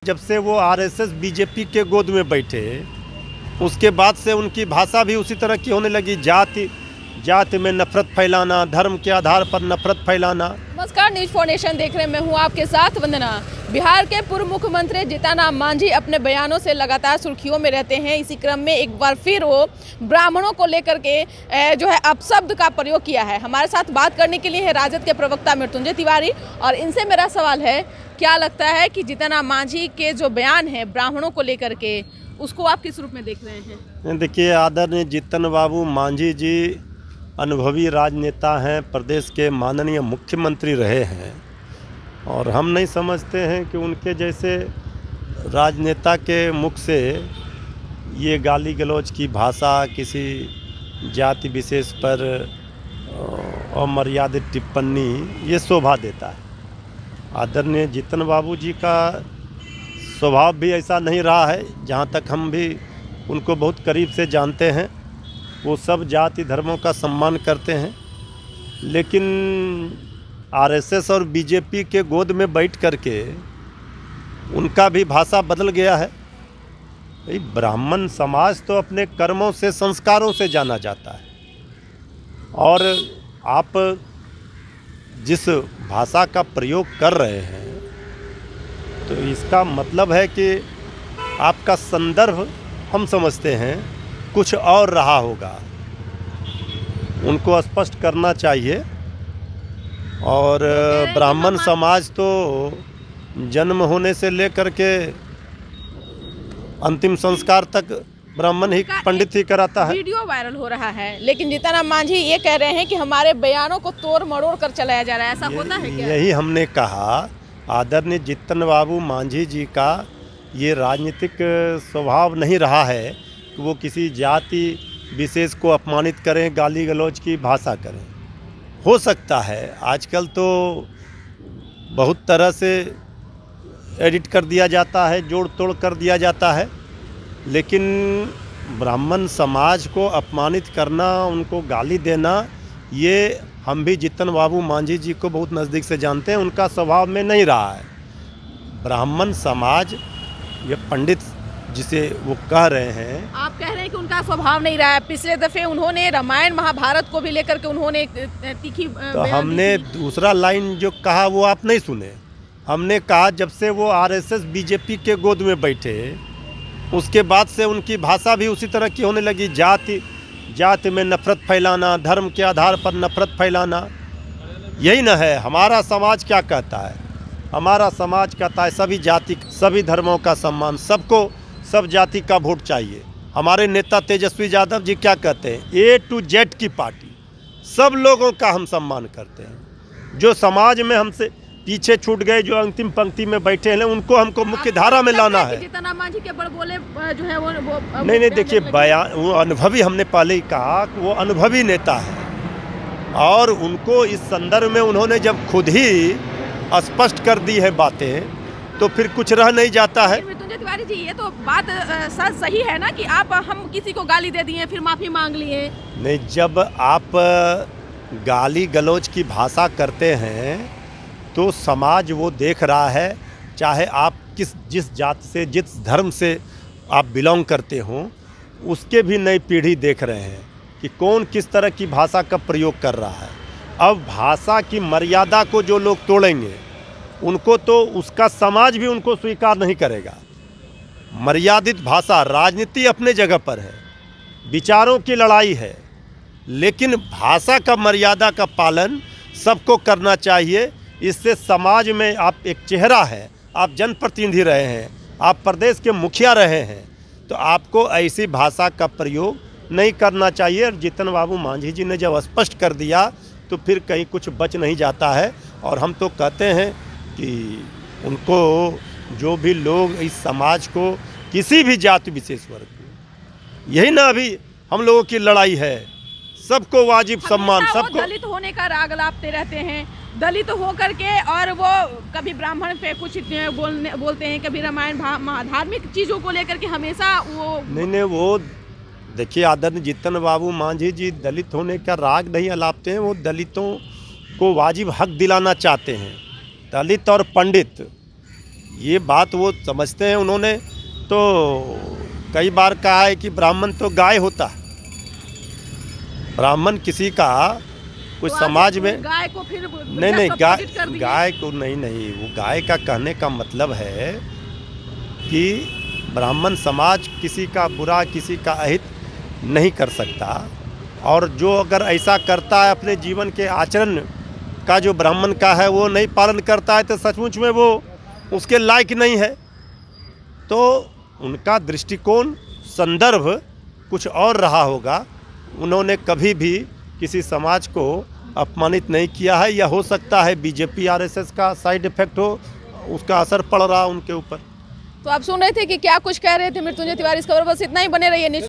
जब से वो आरएसएस बीजेपी के गोद में बैठे उसके बाद से उनकी भाषा भी उसी तरह की होने लगी। जाति में नफरत फैलाना, धर्म के आधार पर नफरत फैलाना। नमस्कार, न्यूज फॉर नेशन देख रहे हैं, मैं हूं आपके साथ वंदना। बिहार के पूर्व मुख्यमंत्री जीतन राम मांझी अपने बयानों से लगातार सुर्खियों में रहते हैं। इसी क्रम में एक बार फिर वो ब्राह्मणों को लेकर के जो है अपशब्द का प्रयोग किया है। हमारे साथ बात करने के लिए है राजद के प्रवक्ता मृत्युंजय तिवारी, और इनसे मेरा सवाल है, क्या लगता है कि जीतन राम मांझी के जो बयान है ब्राह्मणों को लेकर के, उसको आप किस रूप में देख रहे हैं? देखिए, आदरणीय जीतन बाबू मांझी जी अनुभवी राजनेता हैं, प्रदेश के माननीय मुख्यमंत्री रहे हैं, और हम नहीं समझते हैं कि उनके जैसे राजनेता के मुख से ये गाली गलौज की भाषा, किसी जाति विशेष पर अमर्यादित टिप्पणी, ये शोभा देता है। आदरणीय जीतन बाबू जी का स्वभाव भी ऐसा नहीं रहा है। जहाँ तक हम भी उनको बहुत करीब से जानते हैं, वो सब जाति धर्मों का सम्मान करते हैं, लेकिन आरएसएस और बीजेपी के गोद में बैठ करके उनका भी भाषा बदल गया है। भाई, ब्राह्मण समाज तो अपने कर्मों से, संस्कारों से जाना जाता है, और आप जिस भाषा का प्रयोग कर रहे हैं तो इसका मतलब है कि आपका संदर्भ, हम समझते हैं, कुछ और रहा होगा। उनको स्पष्ट करना चाहिए। और ब्राह्मण समाज तो जन्म होने से लेकर के अंतिम संस्कार तक ब्राह्मण ही, पंडित ही कराता है। वीडियो वायरल हो रहा है, लेकिन जीतन राम मांझी ये कह रहे हैं कि हमारे बयानों को तोड़ मरोड़ कर चलाया जा रहा है। ऐसा होता है क्या? यही हमने कहा। आदरणीय जीतन बाबू मांझी जी का ये राजनीतिक स्वभाव नहीं रहा है कि वो किसी जाति विशेष को अपमानित करें, गाली गलौज की भाषा करें। हो सकता है आजकल तो बहुत तरह से एडिट कर दिया जाता है, जोड़ तोड़ कर दिया जाता है, लेकिन ब्राह्मण समाज को अपमानित करना, उनको गाली देना, ये हम भी जीतन बाबू मांझी जी को बहुत नज़दीक से जानते हैं, उनका स्वभाव में नहीं रहा है। ब्राह्मण समाज, ये पंडित जिसे वो कह रहे हैं, आप कह रहे हैं कि उनका स्वभाव नहीं रहा है। पिछले दफे उन्होंने रामायण महाभारत को भी लेकर के उन्होंने तीखी तो हमने दूसरा लाइन जो कहा वो आप नहीं सुने। हमने कहा जब से वो आरएसएस बीजेपी के गोद में बैठे उसके बाद से उनकी भाषा भी उसी तरह की होने लगी। जाति में नफरत फैलाना, धर्म के आधार पर नफरत फैलाना, यही न है। हमारा समाज क्या कहता है? हमारा समाज कहता है सभी जाति, सभी धर्मों का सम्मान, सबको, सब जाति का वोट चाहिए। हमारे नेता तेजस्वी यादव जी क्या कहते हैं? A to Z की पार्टी, सब लोगों का हम सम्मान करते हैं। जो समाज में हमसे पीछे छूट गए, जो अंतिम पंक्ति में बैठे हैं, उनको हमको मुख्य धारा में लाना है। जीतन राम मांझी के बड़बोले जो है वो नहीं, देखिए, बयान वो अनुभवी, हमने पहले ही कहा कि वो अनुभवी नेता है, और उनको इस संदर्भ में उन्होंने जब खुद ही स्पष्ट कर दी है बातें, तो फिर कुछ रह नहीं जाता है। मृत्युंजय तिवारी जी, ये तो बात सही है ना कि हम किसी को गाली दे दिए फिर माफ़ी मांग लिए? नहीं, जब आप गाली गलौज की भाषा करते हैं तो समाज वो देख रहा है, चाहे आप जिस जाति से, जिस धर्म से आप बिलोंग करते हो, उसके भी नई पीढ़ी देख रहे हैं कि कौन किस तरह की भाषा का प्रयोग कर रहा है। अब भाषा की मर्यादा को जो लोग तोड़ेंगे, उनको तो उसका समाज भी उनको स्वीकार नहीं करेगा। मर्यादित भाषा, राजनीति अपने जगह पर है, विचारों की लड़ाई है, लेकिन भाषा का मर्यादा का पालन सबको करना चाहिए। इससे समाज में आप एक चेहरा है, आप जनप्रतिनिधि रहे हैं, आप प्रदेश के मुखिया रहे हैं, तो आपको ऐसी भाषा का प्रयोग नहीं करना चाहिए। और जीतन बाबू मांझी जी ने जब स्पष्ट कर दिया तो फिर कहीं कुछ बच नहीं जाता है। और हम तो कहते हैं कि उनको, जो भी लोग इस समाज को, किसी भी जाति विशेष वर्ग को, यही ना अभी हम लोगों की लड़ाई है, सबको वाजिब सम्मान, सबको। दलित होने का राग लापते रहते हैं, दलित हो करके, और वो कभी ब्राह्मण पे कुछ बोलते हैं, कभी रामायण धार्मिक चीज़ों को लेकर के हमेशा वो नहीं, वो देखिए, आदरणीय जीतन बाबू मांझी जी दलित होने का राग नहीं अलापते हैं, वो दलितों को वाजिब हक दिलाना चाहते हैं। दलित और पंडित ये बात वो समझते हैं। उन्होंने तो कई बार कहा है कि ब्राह्मण तो गाय होता है। ब्राह्मण किसी का कुछ तो समाज में गाय को फिर नहीं गाय को नहीं, वो गाय का कहने का मतलब है कि ब्राह्मण समाज किसी का बुरा, किसी का अहित नहीं कर सकता। और जो अगर ऐसा करता है, अपने जीवन के आचरण का जो ब्राह्मण का है वो नहीं पालन करता है, तो सचमुच में वो उसके लायक नहीं है। तो उनका दृष्टिकोण, संदर्भ कुछ और रहा होगा। उन्होंने कभी भी किसी समाज को अपमानित नहीं किया है। या हो सकता है बीजेपी आरएसएस का साइड इफेक्ट हो, उसका असर पड़ रहा उनके ऊपर। तो आप सुन रहे थे कि क्या कुछ कह रहे थे मृत्युंजय तिवारी। इस खबर बस इतना ही, बने रहिए।